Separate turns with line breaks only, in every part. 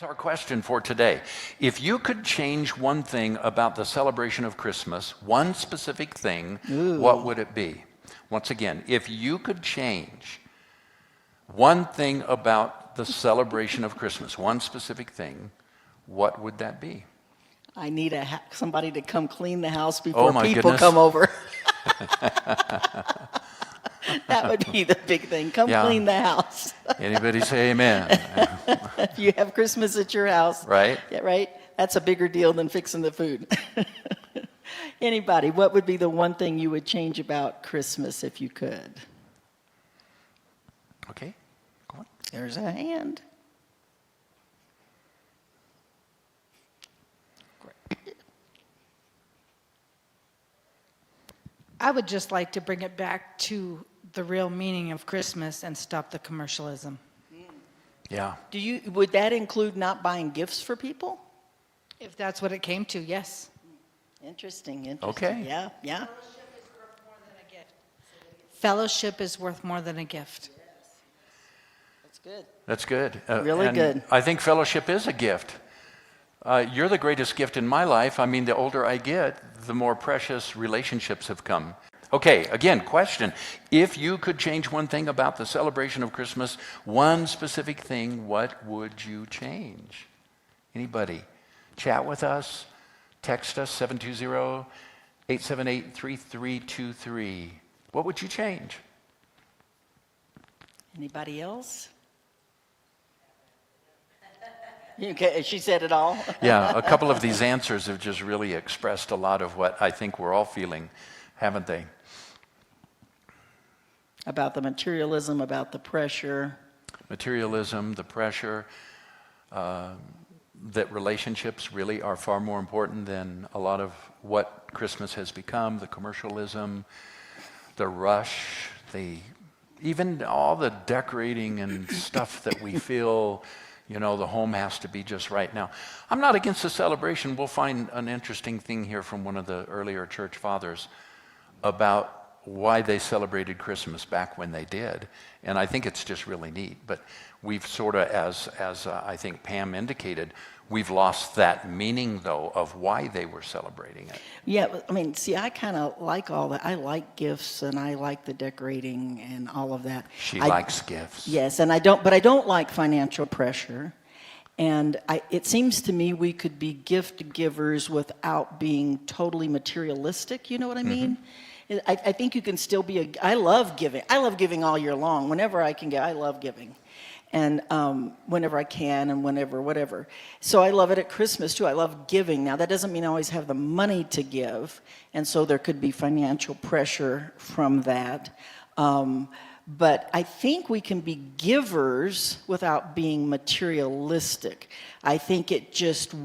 Here's our question for today. If you could change one thing about the celebration of Christmas, one specific thing, what would it be? Once again, if you could change one thing about the celebration of Christmas, one specific thing, what would that be?
I need somebody to come clean the house before people
goodness.
come over. That would be the big thing. Come clean the house.
Anybody say amen?
If you have Christmas at your house.
Right?
Yeah, right? That's a bigger deal than fixing the food. Anybody, what would be the one thing you would change about Christmas if you could?
Okay, go on.
There's a hand.
I would just like to bring it back to the real meaning of Christmas and stop the commercialism.
Yeah.
Would that include not buying gifts for people?
If that's what it came to, yes.
Interesting.
Okay.
Yeah.
Fellowship is worth more than a gift.
That's good.
That's good.
Really good.
I think fellowship is a gift. You're the greatest gift in my life. I mean, the older I get, the more precious relationships have come. Okay, again, question. If you could change one thing about the celebration of Christmas, one specific thing, what would you change? Anybody? Chat with us. Text us, 720-878-3323. What would you change?
Anybody else? Okay, she said it all.
Yeah, a couple of these answers have just really expressed a lot of what I think we're all feeling, haven't they?
About the materialism, about the pressure.
Materialism, the pressure, that relationships really are far more important than a lot of what Christmas has become, the commercialism, the rush, even all the decorating and stuff that we feel, the home has to be just right now. I'm not against the celebration. We'll find an interesting thing here from one of the earlier church fathers about why they celebrated Christmas back when they did. And I think it's just really neat. But we've sort of, as I think Pam indicated, we've lost that meaning, though, of why they were celebrating it.
Yeah, I mean, see, I kind of like all that. I like gifts, and I like the decorating and all of that.
She likes gifts.
Yes, and I don't like financial pressure. And it seems to me we could be gift givers without being totally materialistic. You know what I mean? I think you can still be I love giving. I love giving all year long. Whenever I can give, I love giving. And whenever I can and whatever. So I love it at Christmas too. I love giving. Now that doesn't mean I always have the money to give. And so there could be financial pressure from that. But I think we can be givers without being materialistic. I think it just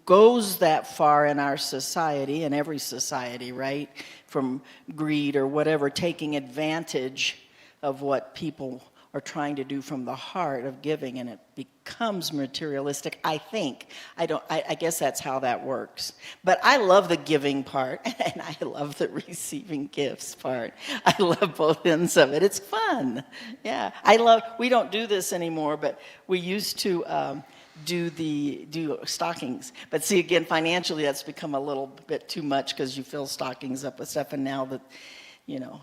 goes that far in our society, in every society, right? From greed or whatever, taking advantage of what people are trying to do from the heart of giving, and it becomes materialistic, I think. I guess that's how that works. But I love the giving part, and I love the receiving gifts part. I love both ends of it. It's fun. Yeah. We don't do this anymore, but we used to do stockings. But see, again, financially, that's become a little bit too much because you fill stockings up with stuff, and now that,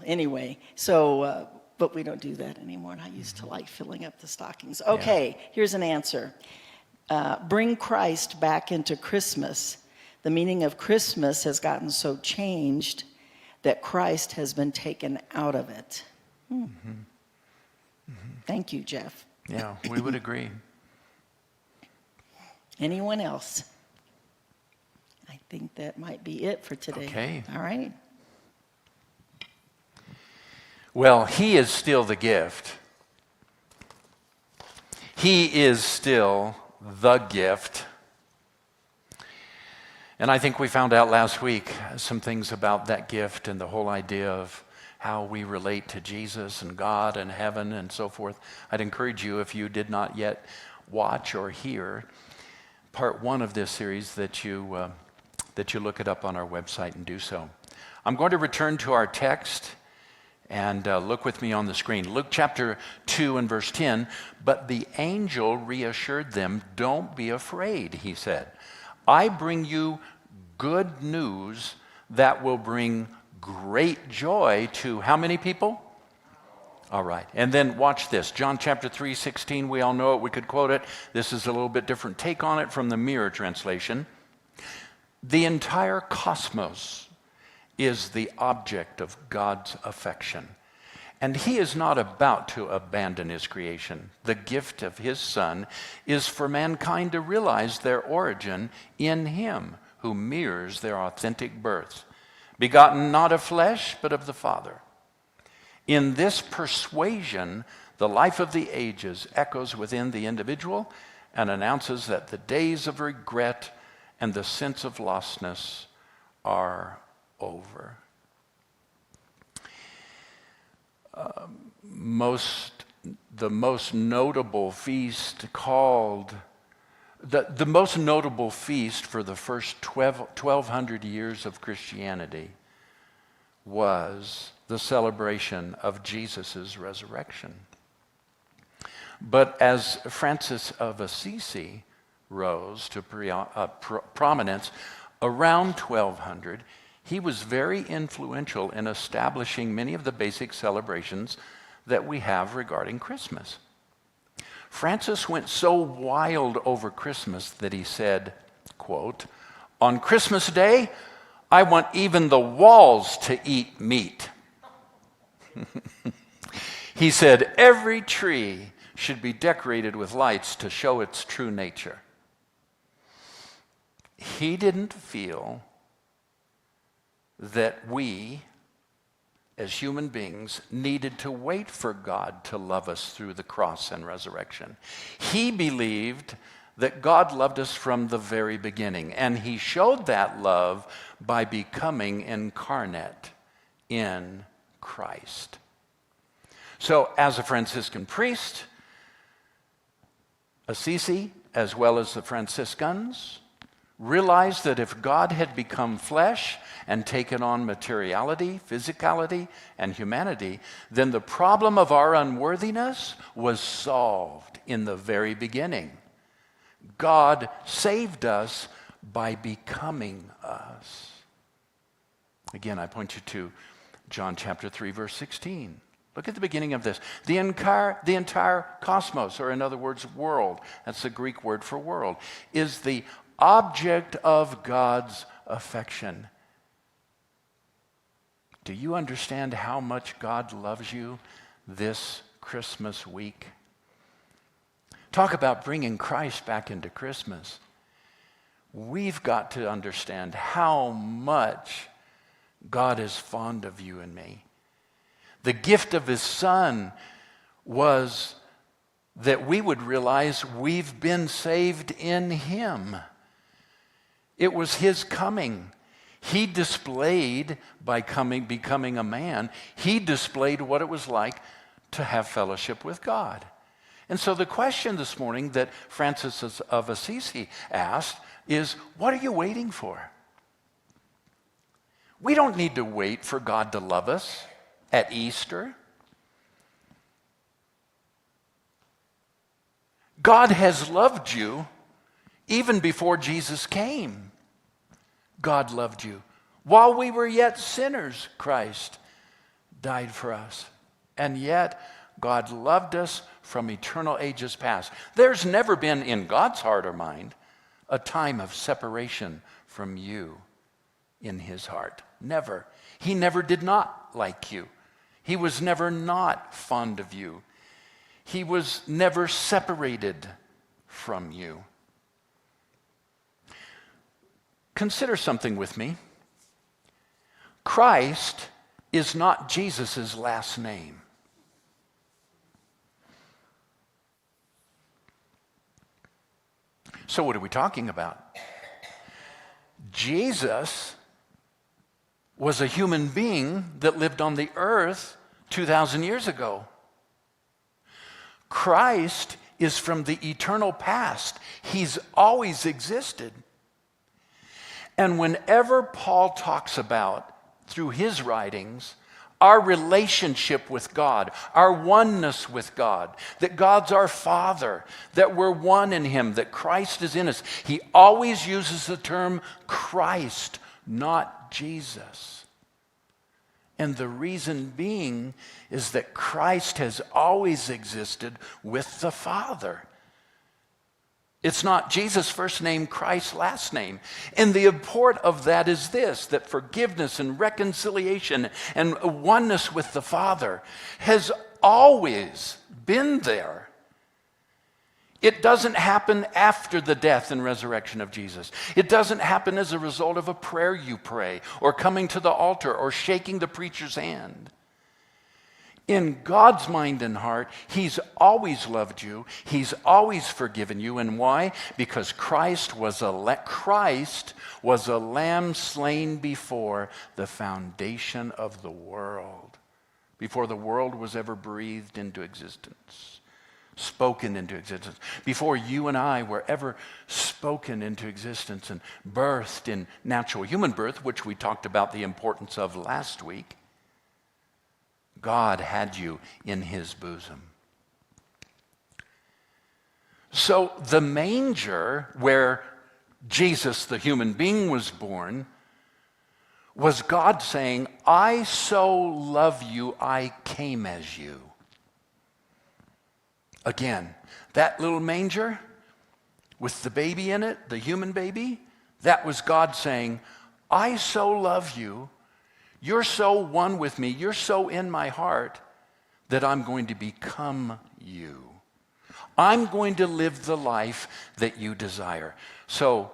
anyway. So, but we don't do that anymore, and I used to like filling up the stockings. Okay, Here's an answer. Bring Christ back into Christmas. The meaning of Christmas has gotten so changed that Christ has been taken out of it. Thank you, Jeff.
Yeah, we would agree.
Anyone else? I think that might be it for today.
Okay.
All right.
Well, he is still the gift. He is still the gift. And I think we found out last week some things about that gift and the whole idea of how we relate to Jesus and God and heaven and so forth. I'd encourage you, if you did not yet watch or hear part 1 of this series, that you look it up on our website and do so. I'm going to return to our text And look with me on the screen. Luke chapter 2 and verse 10. But the angel reassured them, "Don't be afraid," he said. "I bring you good news that will bring great joy to" how many people? All right. And then watch this. John chapter 3:16. We all know it. We could quote it. This is a little bit different take on it from the Mirror translation. The entire cosmos is the object of God's affection. And he is not about to abandon his creation. The gift of his Son is for mankind to realize their origin in him who mirrors their authentic birth, begotten not of flesh, but of the Father. In this persuasion, the life of the ages echoes within the individual and announces that the days of regret and the sense of lostness are over. The most notable feast for the first 1200 years of Christianity was the celebration of Jesus' resurrection. But as Francis of Assisi rose to prominence around 1200, he was very influential in establishing many of the basic celebrations that we have regarding Christmas. Francis went so wild over Christmas that he said, quote, "On Christmas Day, I want even the walls to eat meat." He said, "Every tree should be decorated with lights to show its true nature." He didn't feel that we, as human beings, needed to wait for God to love us through the cross and resurrection. He believed that God loved us from the very beginning, and he showed that love by becoming incarnate in Christ. So, as a Franciscan priest, Assisi, as well as the Franciscans, realized that if God had become flesh and taken on materiality, physicality, and humanity, then the problem of our unworthiness was solved in the very beginning. God saved us by becoming us. Again, I point you to John chapter 3, verse 16. Look at the beginning of this. The entire cosmos, or in other words, world, that's the Greek word for world, is the object of God's affection. Do you understand how much God loves you this Christmas week? Talk about bringing Christ back into Christmas. We've got to understand how much God is fond of you and me. The gift of his Son was that we would realize we've been saved in him. It was his coming. He displayed, by becoming a man, he displayed what it was like to have fellowship with God. And so the question this morning that Francis of Assisi asked is, what are you waiting for? We don't need to wait for God to love us at Easter. God has loved you even before Jesus came. God loved you. While we were yet sinners, Christ died for us. And yet, God loved us from eternal ages past. There's never been in God's heart or mind a time of separation from you in his heart. Never. He never did not like you. He was never not fond of you. He was never separated from you. Consider something with me. Christ is not Jesus' last name. So what are we talking about? Jesus was a human being that lived on the earth 2,000 years ago. Christ is from the eternal past. He's always existed. And whenever Paul talks about, through his writings, our relationship with God, our oneness with God, that God's our Father, that we're one in Him, that Christ is in us. He always uses the term Christ, not Jesus. And the reason being is that Christ has always existed with the Father. It's not Jesus' first name, Christ's last name. And the import of that is this, that forgiveness and reconciliation and oneness with the Father has always been there. It doesn't happen after the death and resurrection of Jesus. It doesn't happen as a result of a prayer you pray, or coming to the altar, or shaking the preacher's hand. In God's mind and heart, He's always loved you. He's always forgiven you. And why? Because Christ was a lamb slain before the foundation of the world, before the world was ever breathed into existence, spoken into existence, before you and I were ever spoken into existence and birthed in natural human birth, which we talked about the importance of last week. God had you in His bosom. So the manger where Jesus, the human being, was born was God saying, I so love you, I came as you. Again, that little manger with the baby in it, the human baby, that was God saying, I so love you, you're so one with me, you're so in my heart, that I'm going to become you. I'm going to live the life that you desire. So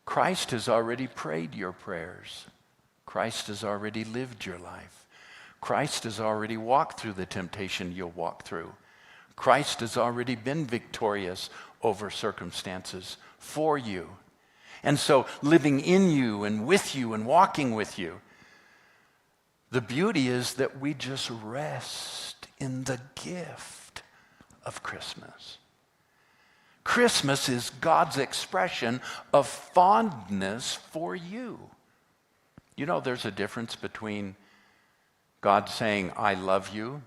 Christ has already prayed your prayers. Christ has already lived your life. Christ has already walked through the temptation you'll walk through. Christ has already been victorious over circumstances for you. And so living in you and with you and walking with you, the beauty is that we just rest in the gift of Christmas. Christmas is God's expression of fondness for you. You know, there's a difference between God saying, I love you,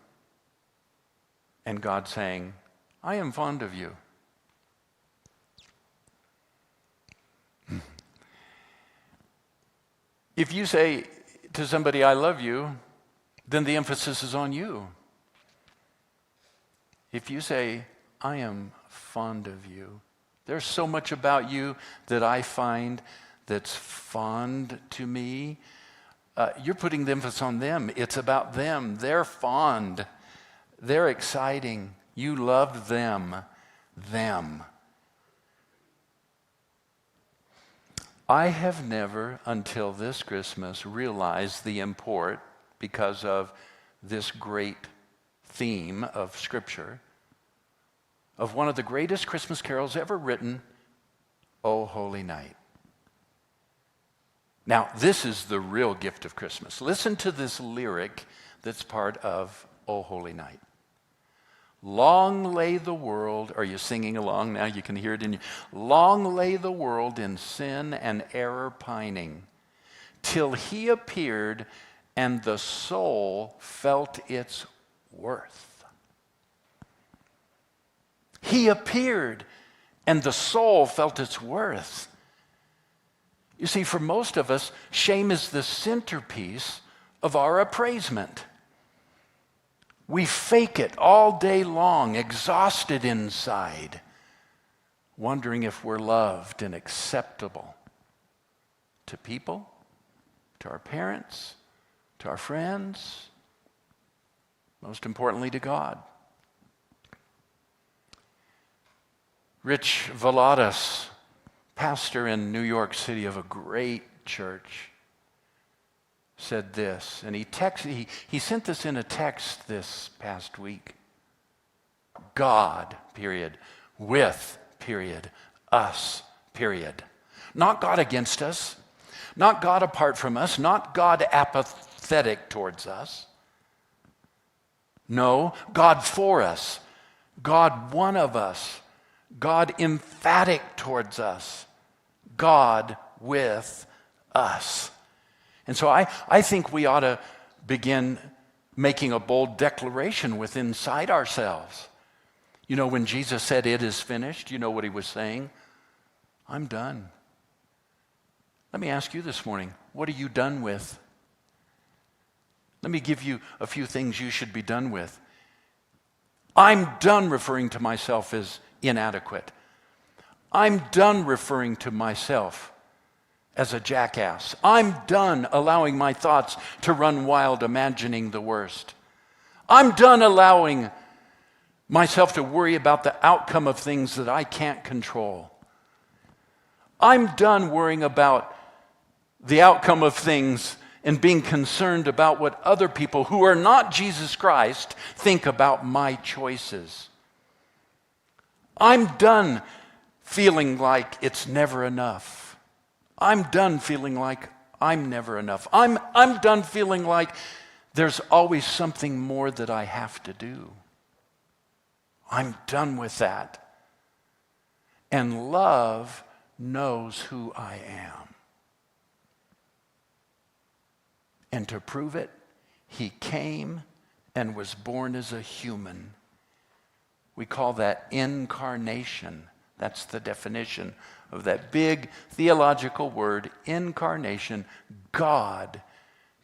and God saying, I am fond of you. If you say to somebody, I love you, then the emphasis is on you. If you say, I am fond of you, there's so much about you that I find that's fond to me. You're putting the emphasis on them. It's about them. They're fond. They're exciting. You love them. Them. I have never, until this Christmas, realized the import, because of this great theme of Scripture, of one of the greatest Christmas carols ever written, O Holy Night. Now, this is the real gift of Christmas. Listen to this lyric that's part of O Holy Night. Long lay the world, are you singing along now? You can hear it in you. Long lay the world in sin and error pining, till He appeared and the soul felt its worth. He appeared and the soul felt its worth. You see, for most of us, shame is the centerpiece of our appraisement. We fake it all day long, exhausted inside, wondering if we're loved and acceptable to people, to our parents, to our friends, most importantly to God. Rich Valadas, pastor in New York City of a great church, said this, and he sent this in a text this past week. God, period, with, period, us, period. Not God against us, not God apart from us, not God apathetic towards us. No, God for us, God one of us, God emphatic towards us, God with us. And so I think we ought to begin making a bold declaration within inside ourselves. You know, when Jesus said, "It is finished," you know what he was saying? I'm done. Let me ask you this morning, what are you done with? Let me give you a few things you should be done with. I'm done referring to myself as inadequate. I'm done referring to myself as a jackass. I'm done allowing my thoughts to run wild, imagining the worst. I'm done allowing myself to worry about the outcome of things that I can't control. I'm done worrying about the outcome of things and being concerned about what other people who are not Jesus Christ think about my choices. I'm done feeling like it's never enough. I'm done feeling like I'm never enough. I'm done feeling like there's always something more that I have to do. I'm done with that. And love knows who I am. And to prove it, he came and was born as a human. We call that incarnation. That's the definition of that big theological word, incarnation, God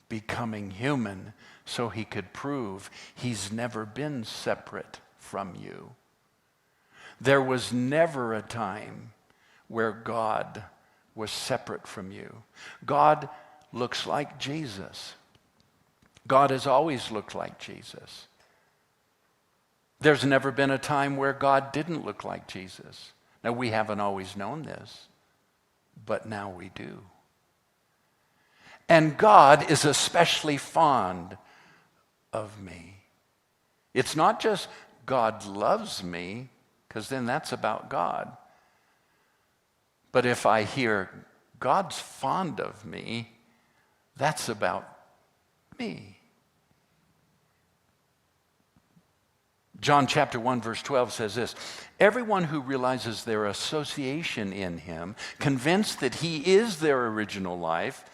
becoming human so he could prove he's never been separate from you. There was never a time where God was separate from you. God looks like Jesus. God has always looked like Jesus. There's never been a time where God didn't look like Jesus. Now, we haven't always known this, but now we do. And God is especially fond of me. It's not just God loves me, because then that's about God. But if I hear God's fond of me, that's about me. John chapter 1 verse 12 says this, everyone who realizes their association in him, convinced that he is their original life,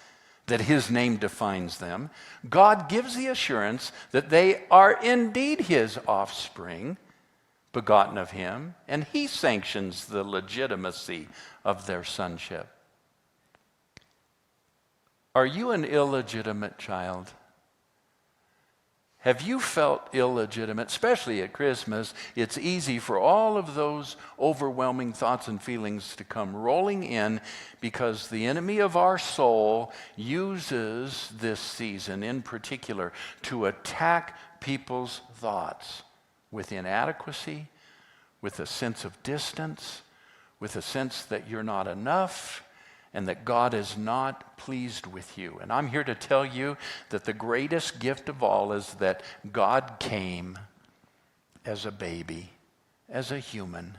that his name defines them, God gives the assurance that they are indeed his offspring, begotten of him, and he sanctions the legitimacy of their sonship. Are you an illegitimate child? Have you felt illegitimate, especially at Christmas? It's easy for all of those overwhelming thoughts and feelings to come rolling in because the enemy of our soul uses this season in particular to attack people's thoughts with inadequacy, with a sense of distance, with a sense that you're not enough, and that God is not pleased with you. And I'm here to tell you that the greatest gift of all is that God came as a baby, as a human,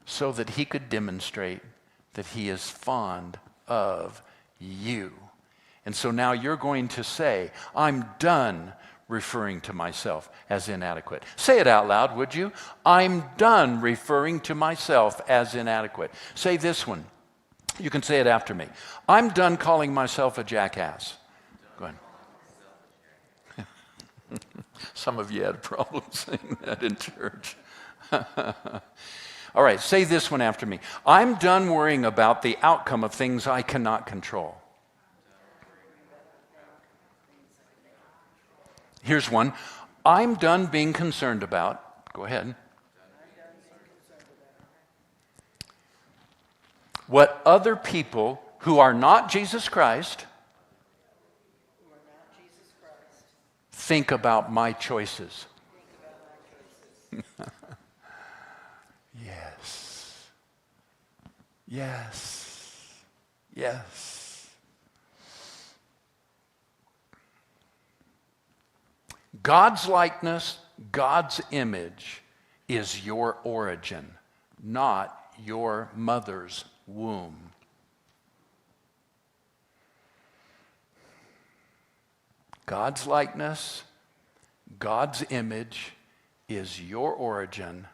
so that he could demonstrate that he is fond of you. And so now you're going to say, I'm done referring to myself as inadequate. Say it out loud, would you? I'm done referring to myself as inadequate. Say this one. You can say it after me. I'm done calling myself a jackass. Go ahead. Some of you had problems saying that in church. All right, say this one after me. I'm done worrying about the outcome of things I cannot control. Here's one. I'm done being concerned about, go ahead, what other people who are not Jesus Christ think about my choices. Yes. Yes. Yes. God's likeness, God's image is your origin, not your mother's womb. God's likeness, God's image is your origin,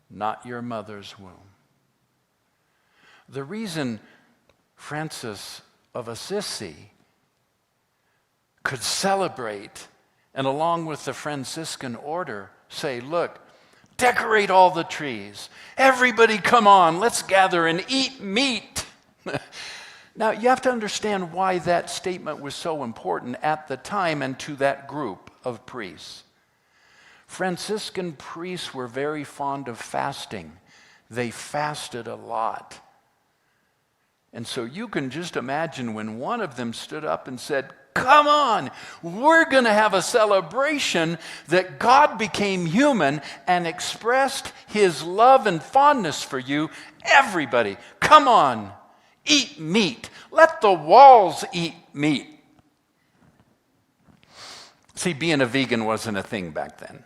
not your mother's womb. The reason Francis of Assisi could celebrate and along with the Franciscan order, say, look, decorate all the trees. Everybody come on, let's gather and eat meat. Now, you have to understand why that statement was so important at the time and to that group of priests. Franciscan priests were very fond of fasting. They fasted a lot. And so you can just imagine when one of them stood up and said, come on, we're going to have a celebration that God became human and expressed his love and fondness for you. Everybody, come on, eat meat. Let the walls eat meat. See, being a vegan wasn't a thing back then.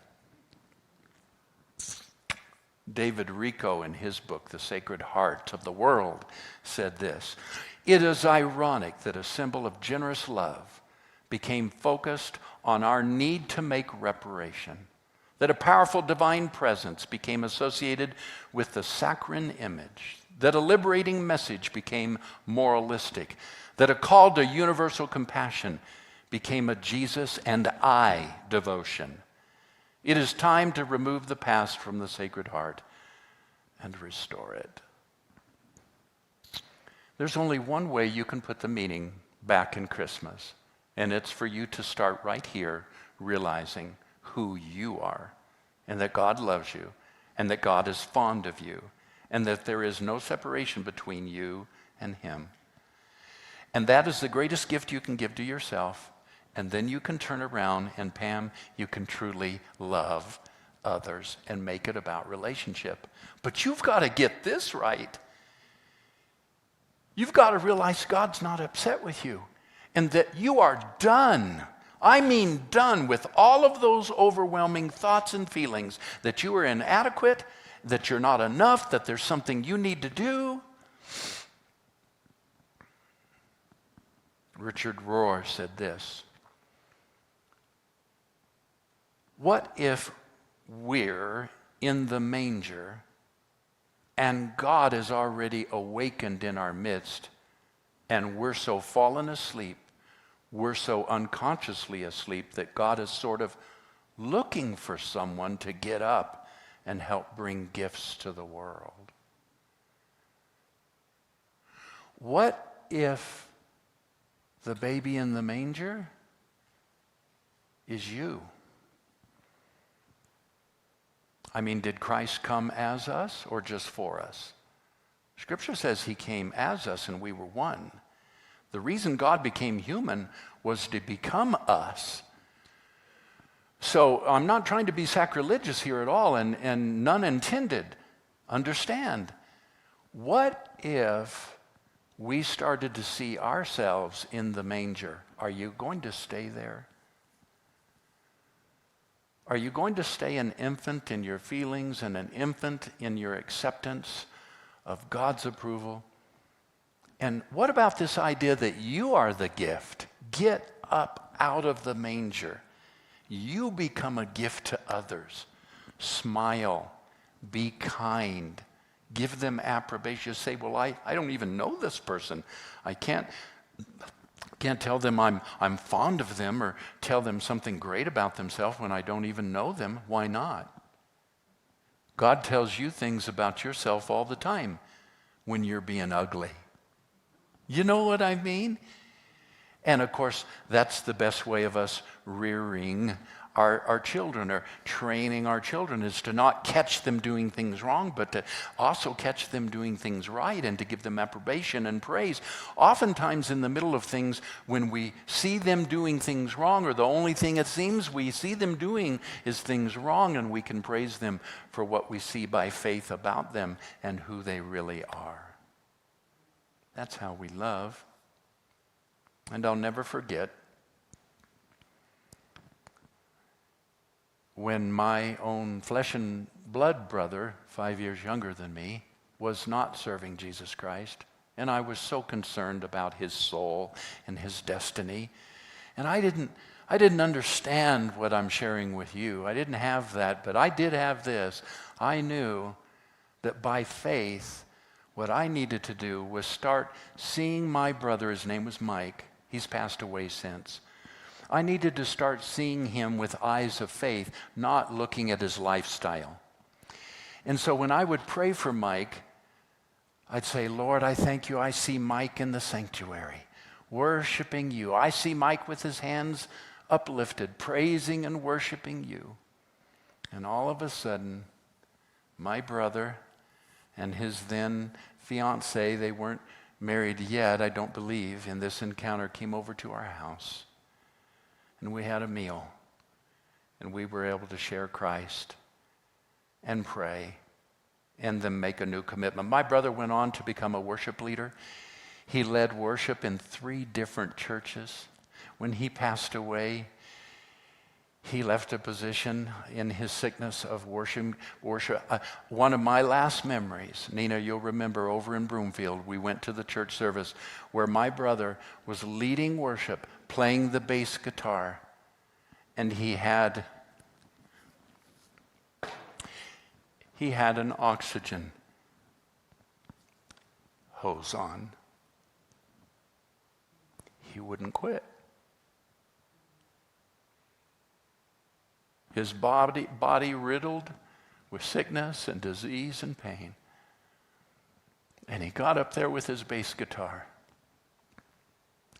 David Rico, in his book, The Sacred Heart of the World, said this: it is ironic that a symbol of generous love became focused on our need to make reparation, that a powerful divine presence became associated with the saccharine image, that a liberating message became moralistic, that a call to universal compassion became a Jesus and I devotion. It is time to remove the past from the Sacred Heart and restore it. There's only one way you can put the meaning back in Christmas, and it's for you to start right here realizing who you are, and that God loves you, and that God is fond of you, and that there is no separation between you and him. And that is the greatest gift you can give to yourself. And then you can turn around and, Pam, you can truly love others and make it about relationship. But you've got to get this right. You've got to realize God's not upset with you and that you are done. I mean done with all of those overwhelming thoughts and feelings that you are inadequate, that you're not enough, that there's something you need to do. Richard Rohr said this: what if we're in the manger and God is already awakened in our midst and we're so fallen asleep, we're so unconsciously asleep that God is sort of looking for someone to get up and help bring gifts to the world? What if the baby in the manger is you? I mean, did Christ come as us or just for us? Scripture says he came as us and we were one. The reason God became human was to become us. So I'm not trying to be sacrilegious here at all, and none intended. Understand, what if we started to see ourselves in the manger? Are you going to stay there? Are you going to stay an infant in your feelings and an infant in your acceptance of God's approval? And what about this idea that you are the gift? Get up out of the manger. You become a gift to others. Smile. Be kind. Give them approbation. Say, well, I don't even know this person. I can't tell them I'm fond of them or tell them something great about themselves when I don't even know them. Why not? God tells you things about yourself all the time when you're being ugly. You know what I mean? And of course, that's the best way of us rearing our children, or training our children, is to not catch them doing things wrong, but to also catch them doing things right and to give them approbation and praise. Oftentimes in the middle of things, when we see them doing things wrong, or the only thing it seems we see them doing is things wrong, and we can praise them for what we see by faith about them and who they really are. That's how we love. And I'll never forget when my own flesh and blood brother, 5 years younger than me, was not serving Jesus Christ. And I was so concerned about his soul and his destiny. And I didn't understand what I'm sharing with you. I didn't have that, but I did have this. I knew that by faith, what I needed to do was start seeing my brother, his name was Mike. He's passed away since. I needed to start seeing him with eyes of faith, not looking at his lifestyle. And so when I would pray for Mike, I'd say, Lord, I thank you. I see Mike in the sanctuary, worshiping you. I see Mike with his hands uplifted, praising and worshiping you. And all of a sudden, my brother and his then fiancée, they weren't married yet, I don't believe, in this encounter, came over to our house. And we had a meal. And we were able to share Christ and pray and then make a new commitment. My brother went on to become a worship leader. He led worship in 3 different churches. When he passed away, he left a position in his sickness of worship. One of my last memories, Nina, you'll remember over in Broomfield, we went to the church service where my brother was leading worship, playing the bass guitar, and he had an oxygen hose on. He wouldn't quit. His body riddled with sickness and disease and pain. And he got up there with his bass guitar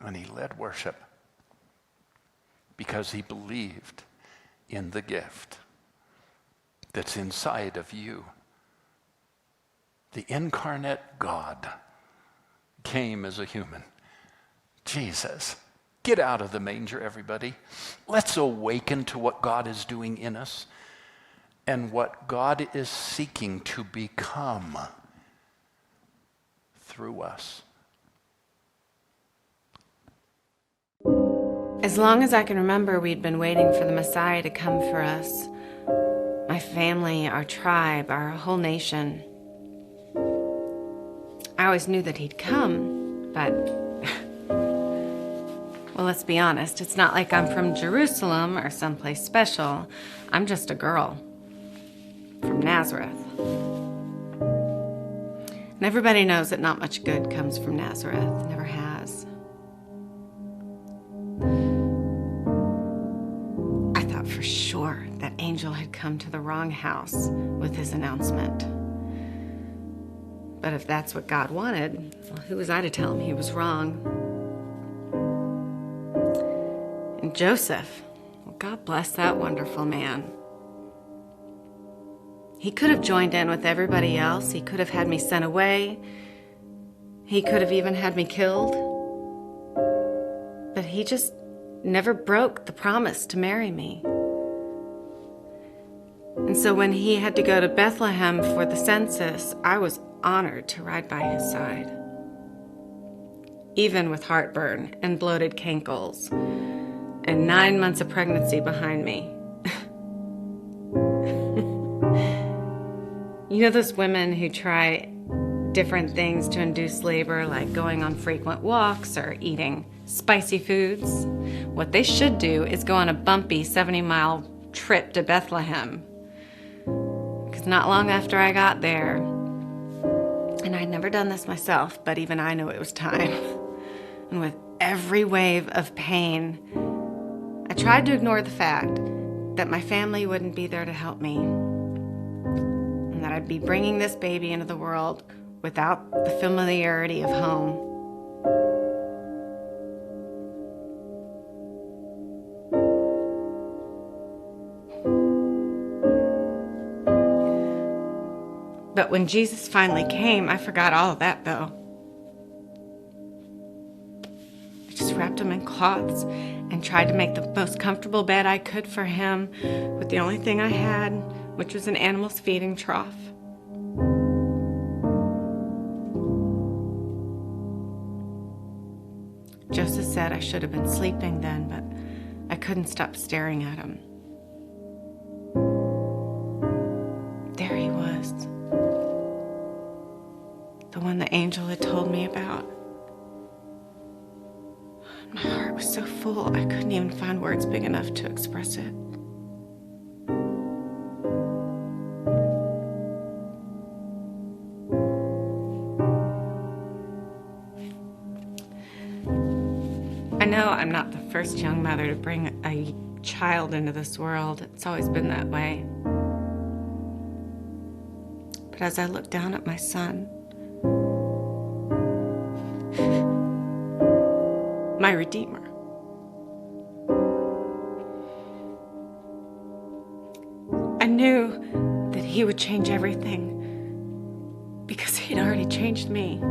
and he led worship because he believed in the gift that's inside of you. The incarnate God came as a human. Jesus. Get out of the manger, everybody. Let's awaken to what God is doing in us and what God is seeking to become through us.
As long as I can remember, we'd been waiting for the Messiah to come for us. My family, our tribe, our whole nation. I always knew that he'd come, but well, let's be honest, it's not like I'm from Jerusalem or someplace special. I'm just a girl from Nazareth. And everybody knows that not much good comes from Nazareth, never has. I thought for sure that angel had come to the wrong house with his announcement. But if that's what God wanted, well, who was I to tell him he was wrong? And Joseph, well, God bless that wonderful man. He could have joined in with everybody else. He could have had me sent away. He could have even had me killed. But he just never broke the promise to marry me. And so when he had to go to Bethlehem for the census, I was honored to ride by his side. Even with heartburn and bloated cankles and 9 months of pregnancy behind me. You know those women who try different things to induce labor, like going on frequent walks or eating spicy foods? What they should do is go on a bumpy 70-mile trip to Bethlehem. Because not long after I got there, and I'd never done this myself, but even I knew it was time. And with every wave of pain, I tried to ignore the fact that my family wouldn't be there to help me, and that I'd be bringing this baby into the world without the familiarity of home. But when Jesus finally came, I forgot all of that, though. I just wrapped him in cloths and tried to make the most comfortable bed I could for him with the only thing I had, which was an animal's feeding trough. Joseph said I should have been sleeping then, but I couldn't stop staring at him. There he was. The one the angel had told me about. My heart was so full, I couldn't even find words big enough to express it. I know I'm not the first young mother to bring a child into this world. It's always been that way. But as I look down at my son, my Redeemer, I knew that he would change everything because he'd already changed me.